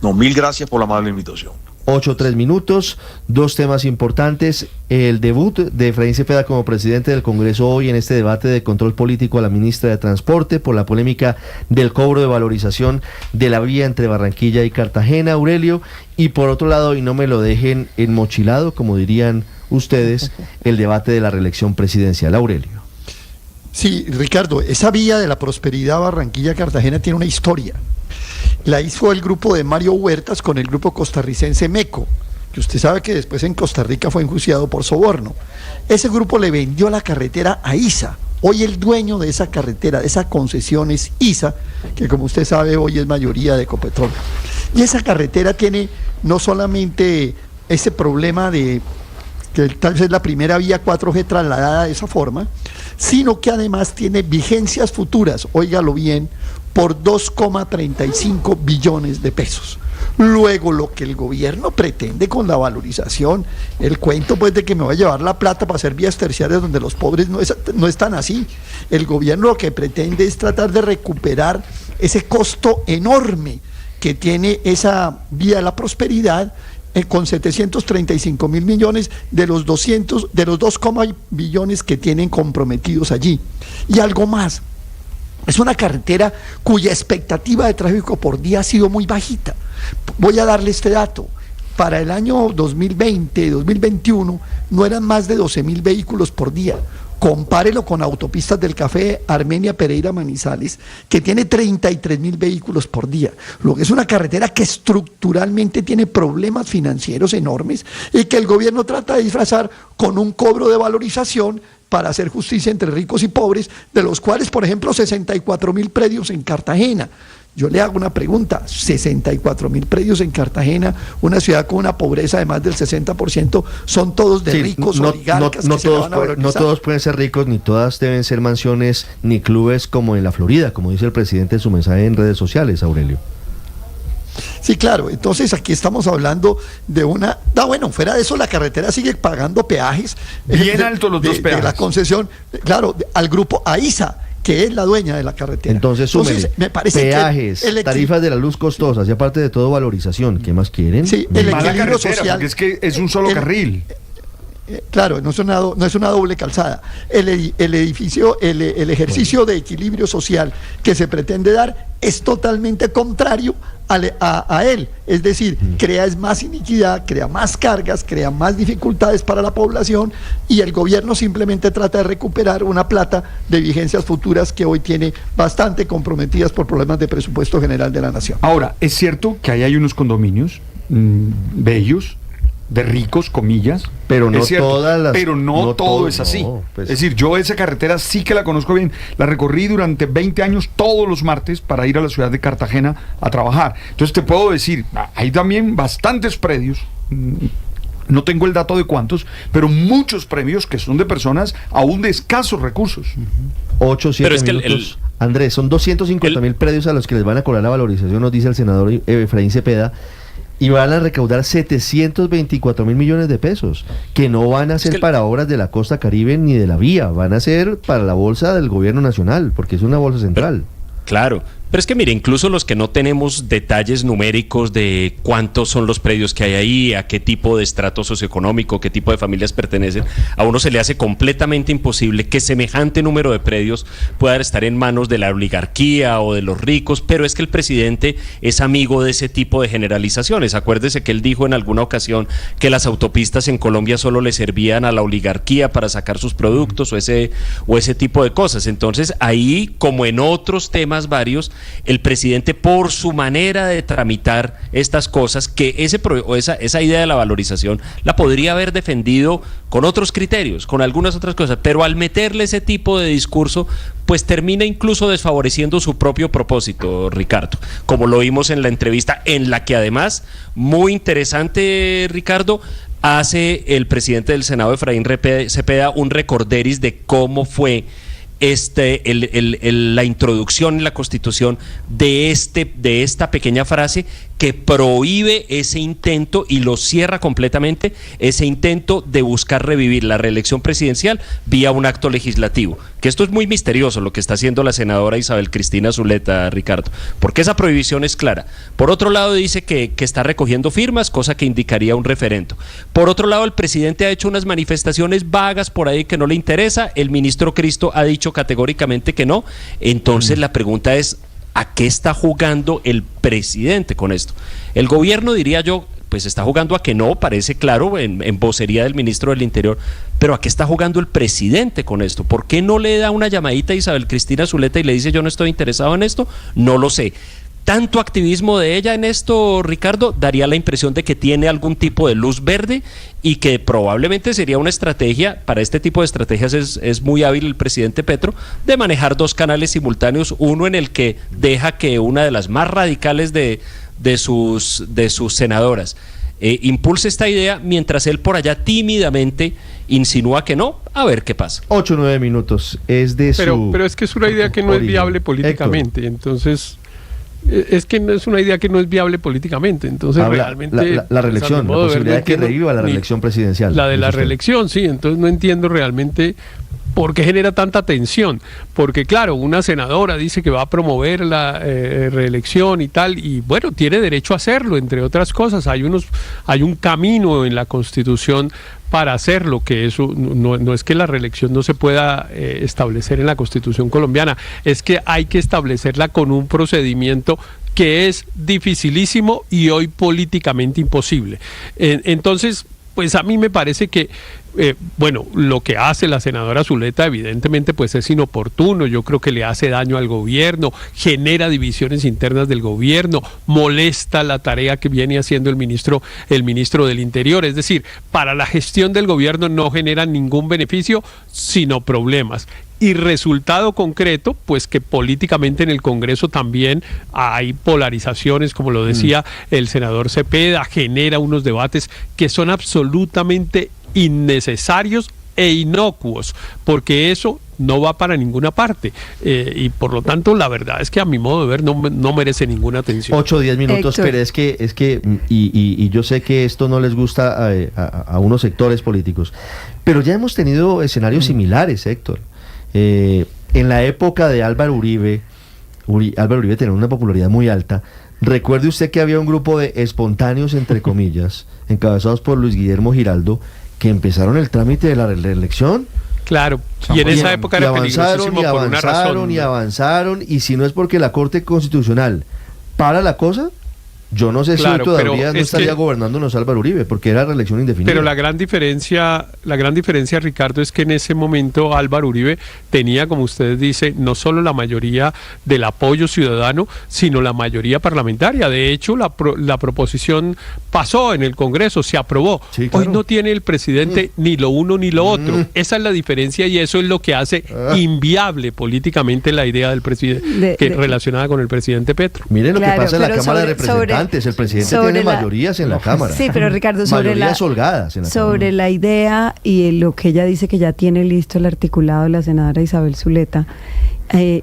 No, mil gracias por la amable invitación. 8:03, dos temas importantes: el debut de Efraín Cepeda como presidente del Congreso hoy en este debate de control político a la ministra de Transporte por la polémica del cobro de valorización de la vía entre Barranquilla y Cartagena, Aurelio, y por otro lado, y no me lo dejen enmochilado, como dirían ustedes, el debate de la reelección presidencial. Aurelio. Sí, Ricardo, esa vía de la prosperidad Barranquilla-Cartagena tiene una historia. La hizo el grupo de Mario Huertas con el grupo costarricense MECO, que usted sabe que después en Costa Rica fue enjuiciado por soborno. Ese grupo le vendió la carretera a ISA. Hoy el dueño de esa carretera, de esa concesión, es ISA, que como usted sabe hoy es mayoría de Ecopetrol. Y esa carretera tiene no solamente ese problema de que tal vez es la primera vía 4G trasladada de esa forma, sino que además tiene vigencias futuras, óigalo bien, por 2,35 billones de pesos. Luego, lo que el gobierno pretende con la valorización, el cuento pues de que me va a llevar la plata para hacer vías terciarias donde los pobres no están así. El gobierno lo que pretende es tratar de recuperar ese costo enorme que tiene esa vía de la prosperidad, con 735 mil millones de los 2, billones que tienen comprometidos allí. Y algo más, es una carretera cuya expectativa de tráfico por día ha sido muy bajita. Voy a darle este dato: para el año 2020, 2021, no eran más de 12.000 vehículos por día. Compárelo con Autopistas del Café, Armenia, Pereira, Manizales, que tiene 33.000 vehículos por día. Lo que es una carretera que estructuralmente tiene problemas financieros enormes y que el gobierno trata de disfrazar con un cobro de valorización para hacer justicia entre ricos y pobres, de los cuales, por ejemplo, 64.000 predios en Cartagena. Yo le hago una pregunta: 64.000 predios en Cartagena, una ciudad con una pobreza de más del 60%, son todos de ricos, oligarcas que se van a valorizar. No todos pueden ser ricos, ni todas deben ser mansiones, ni clubes como en la Florida, como dice el presidente en su mensaje en redes sociales, Aurelio. Sí, claro, entonces aquí estamos hablando de una... bueno, fuera de eso, la carretera sigue pagando peajes. Bien altos los dos peajes. De la concesión, claro, al grupo AISA, que es la dueña de la carretera. Entonces, me parece peajes, que tarifas de la luz costosas y aparte de todo valorización. ¿Qué más quieren? Sí, el equilibrio social. Porque es que es un solo carril. Claro, no es una doble calzada. El ejercicio de equilibrio social que se pretende dar es totalmente contrario a él. Es decir, crea más iniquidad, crea más cargas, crea más dificultades para la población, y el gobierno simplemente trata de recuperar una plata de vigencias futuras que hoy tiene bastante comprometidas por problemas de presupuesto general de la nación. Ahora, es cierto que ahí hay unos condominios bellos, de ricos, comillas, pero no todas las... Pero no todo es así. Pues. Es decir, yo esa carretera sí que la conozco bien. La recorrí durante 20 años todos los martes para ir a la ciudad de Cartagena a trabajar. Entonces te puedo decir, hay también bastantes predios, no tengo el dato de cuántos, pero muchos premios que son de personas aún de escasos recursos. 8-7 minutos. Andrés, son 250.000 predios a los que les van a cobrar la valorización, nos dice el senador Efraín Cepeda, y van a recaudar 724.000 millones de pesos, que no van a ser para obras de la costa Caribe ni de la vía, van a ser para la bolsa del gobierno nacional, porque es una bolsa central. Claro, pero es que mire, incluso los que no tenemos detalles numéricos de cuántos son los predios que hay ahí, a qué tipo de estrato socioeconómico, qué tipo de familias pertenecen, a uno se le hace completamente imposible que semejante número de predios pueda estar en manos de la oligarquía o de los ricos, pero es que el presidente es amigo de ese tipo de generalizaciones. Acuérdese que él dijo en alguna ocasión que las autopistas en Colombia solo le servían a la oligarquía para sacar sus productos o ese tipo de cosas. Entonces ahí, como en otros temas varios, el presidente, por su manera de tramitar estas cosas, que esa idea de la valorización la podría haber defendido con otros criterios, con algunas otras cosas, pero al meterle ese tipo de discurso, pues termina incluso desfavoreciendo su propio propósito, Ricardo, como lo vimos en la entrevista, en la que además, muy interesante, Ricardo, hace el presidente del Senado, Efraín Cepeda, un recorderis de cómo fue la introducción en la Constitución de esta pequeña frase que prohíbe ese intento y lo cierra completamente, ese intento de buscar revivir la reelección presidencial vía un acto legislativo. Que esto es muy misterioso lo que está haciendo la senadora Isabel Cristina Zuleta, Ricardo, porque esa prohibición es clara. Por otro lado dice que está recogiendo firmas, cosa que indicaría un referendo. Por otro lado, el presidente ha hecho unas manifestaciones vagas por ahí que no le interesa, el ministro Cristo ha dicho categóricamente que no. Entonces la pregunta es, ¿a qué está jugando el presidente con esto? El gobierno, diría yo, pues está jugando a que no, parece claro en vocería del ministro del Interior, pero ¿a qué está jugando el presidente con esto? ¿Por qué no le da una llamadita a Isabel Cristina Zuleta y le dice yo no estoy interesado en esto? No lo sé. Tanto activismo de ella en esto, Ricardo, daría la impresión de que tiene algún tipo de luz verde y que probablemente sería una estrategia, para este tipo de estrategias es muy hábil el presidente Petro, de manejar dos canales simultáneos, uno en el que deja que una de las más radicales de sus senadoras impulse esta idea, mientras él por allá tímidamente insinúa que no, a ver qué pasa. 8 o 9 minutos, es de pero es que es una idea que no es viable políticamente, Héctor. Entonces... Es que no es una idea que no es viable políticamente, entonces realmente... La reelección, la posibilidad de que reviva la reelección presidencial. La de la reelección, sí, entonces no entiendo realmente por qué genera tanta tensión, porque claro, una senadora dice que va a promover la reelección y tal, y bueno, tiene derecho a hacerlo, entre otras cosas, hay un camino en la Constitución para hacerlo, que eso no es que la reelección no se pueda establecer en la Constitución colombiana, es que hay que establecerla con un procedimiento que es dificilísimo y hoy políticamente imposible. Entonces, pues a mí me parece que bueno, lo que hace la senadora Zuleta evidentemente pues es inoportuno, yo creo que le hace daño al gobierno, genera divisiones internas del gobierno, molesta la tarea que viene haciendo el ministro del Interior, es decir, para la gestión del gobierno no genera ningún beneficio, sino problemas. Y resultado concreto, pues que políticamente en el Congreso también hay polarizaciones, como lo decía el senador Cepeda, genera unos debates que son absolutamente innecesarios e inocuos, porque eso no va para ninguna parte y por lo tanto la verdad es que a mi modo de ver no merece ninguna atención. 8 o 10 minutos, Héctor. Pero es que y yo sé que esto no les gusta a unos sectores políticos, pero ya hemos tenido escenarios similares, Héctor. En la época de Álvaro Uribe tenía una popularidad muy alta. Recuerde usted que había un grupo de espontáneos, entre comillas, encabezados por Luis Guillermo Giraldo, que empezaron el trámite de la reelección. Claro, y en esa época era peligrosísimo por una razón. Y avanzaron, y si no es porque la Corte Constitucional para la cosa, yo no sé si todavía no estaría gobernándonos Álvaro Uribe, porque era reelección indefinida. Pero la gran diferencia, Ricardo, es que en ese momento Álvaro Uribe tenía, como usted dice, no solo la mayoría del apoyo ciudadano, sino la mayoría parlamentaria. De hecho, la proposición pasó en el Congreso, se aprobó. Sí, claro. Hoy no tiene el presidente ni lo uno ni lo otro. Esa es la diferencia y eso es lo que hace inviable políticamente la idea del presidente relacionada con el presidente Petro. Miren lo que pasa en la Cámara de Representantes. El presidente tiene mayorías en la Cámara. Sí, pero Ricardo, mayorías holgadas en la sobre Cámara. La idea y lo que ella dice que ya tiene listo el articulado de la senadora Isabel Zuleta,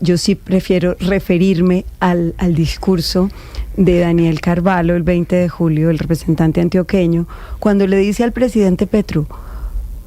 yo sí prefiero referirme al discurso de Daniel Carvalho el 20 de julio, el representante antioqueño, cuando le dice al presidente Petro,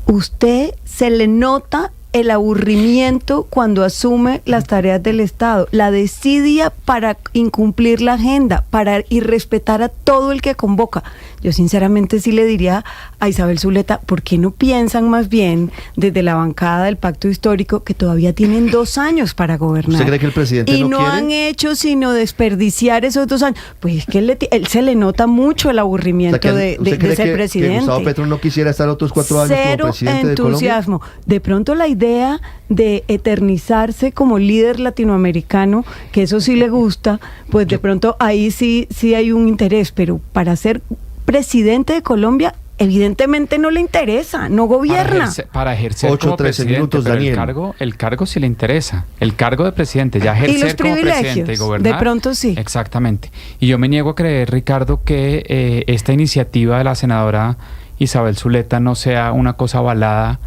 usted se le nota el aburrimiento cuando asume las tareas del Estado, la desidia para incumplir la agenda, para irrespetar a todo el que convoca. Yo sinceramente sí le diría a Isabel Zuleta, ¿por qué no piensan más bien desde la bancada del Pacto Histórico que todavía tienen 2 años para gobernar? ¿Usted cree que el presidente no quiere? Han hecho sino desperdiciar esos 2 años. Pues es que él se le nota mucho el aburrimiento de ser presidente. ¿Que Gustavo Petro no quisiera estar otros 4 años como presidente de Colombia? Cero entusiasmo. De pronto la idea de eternizarse como líder latinoamericano, que eso sí le gusta, pues de pronto ahí sí hay un interés, pero para ser presidente de Colombia evidentemente no le interesa, no gobierna. Para ejercer como presidente, minutos, pero el cargo sí le interesa, el cargo de presidente, ya ejercer como presidente y gobernar. De pronto sí. Exactamente. Y yo me niego a creer, Ricardo, que esta iniciativa de la senadora Isabel Zuleta no sea una cosa avalada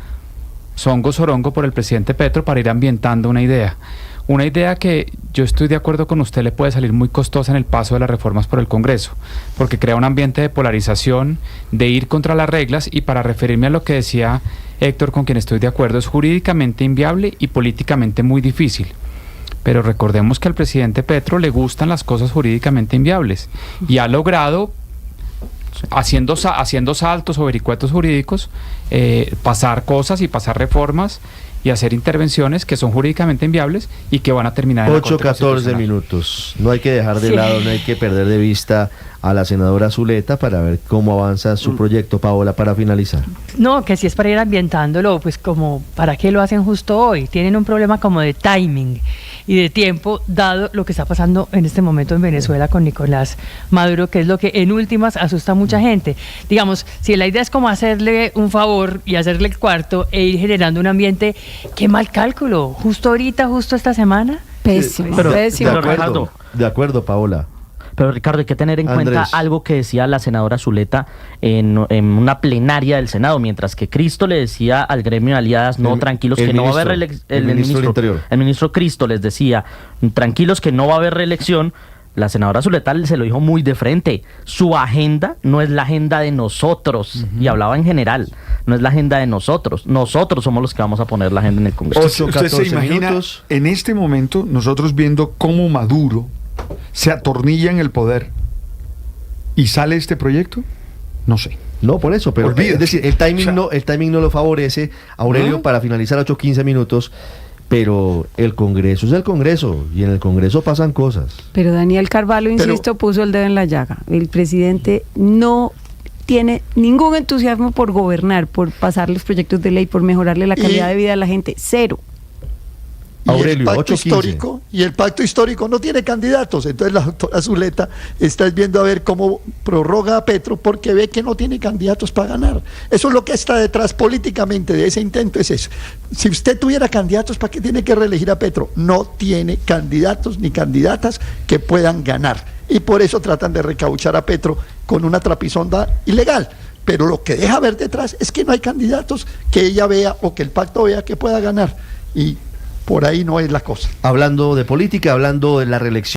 songo sorongo por el presidente Petro para ir ambientando una idea. Una idea que yo estoy de acuerdo con usted le puede salir muy costosa en el paso de las reformas por el Congreso, porque crea un ambiente de polarización, de ir contra las reglas, y para referirme a lo que decía Héctor, con quien estoy de acuerdo, es jurídicamente inviable y políticamente muy difícil. Pero recordemos que al presidente Petro le gustan las cosas jurídicamente inviables y ha logrado, haciendo saltos o vericuetos jurídicos, pasar cosas y pasar reformas y hacer intervenciones que son jurídicamente inviables y que van a terminar en la Corte 8:14 minutos. No hay que dejar de lado, no hay que perder de vista a la senadora Zuleta para ver cómo avanza su proyecto. Paola, para finalizar. No, que si es para ir ambientándolo, pues como, ¿para qué lo hacen justo hoy? Tienen un problema como de timing y de tiempo, dado lo que está pasando en este momento en Venezuela con Nicolás Maduro, que es lo que en últimas asusta a mucha gente. Digamos, si la idea es como hacerle un favor y hacerle el cuarto e ir generando un ambiente, qué mal cálculo, justo ahorita, justo esta semana. Pésimo, Pero, pésimo. De acuerdo, Paola. Pero Ricardo, hay que tener en cuenta Andrés. algo que decía la senadora Zuleta en una plenaria del Senado, mientras que Cristo le decía al gremio de aliadas, no, tranquilos, que no va a haber reelección. El ministro del Interior. El ministro Cristo les decía, tranquilos, que no va a haber reelección. La senadora Zuleta se lo dijo muy de frente. Su agenda no es la agenda de nosotros. Y hablaba en general. No es la agenda de nosotros. Nosotros somos los que vamos a poner la agenda en el Congreso. ¿Usted se imagina minutos. en este momento nosotros viendo cómo Maduro se atornilla en el poder y sale este proyecto? No sé. No, por eso, pero Olvídate. es decir, el timing, O sea, el timing no lo favorece. Aurelio, ¿no? para finalizar, 8:15 minutos. Pero el Congreso es el Congreso y en el Congreso pasan cosas. Pero Daniel Carvalho, insisto, puso el dedo en la llaga. El presidente no tiene ningún entusiasmo por gobernar, por pasar los proyectos de ley, por mejorarle la calidad de vida a la gente. Cero. Aurelio, y el pacto 8:15. histórico, y el pacto histórico no tiene candidatos. Entonces la doctora Zuleta está viendo a ver cómo prorroga a Petro, porque ve que no tiene candidatos para ganar. Eso es lo que está detrás políticamente de ese intento, es eso. Si usted tuviera candidatos, ¿para qué tiene que reelegir a Petro? No tiene candidatos ni candidatas que puedan ganar. Y por eso tratan de recauchar a Petro con una trapisonda ilegal. Pero lo que deja ver detrás es que no hay candidatos que ella vea o que el pacto vea que pueda ganar. Y por ahí no es la cosa. Hablando de política, hablando de la reelección.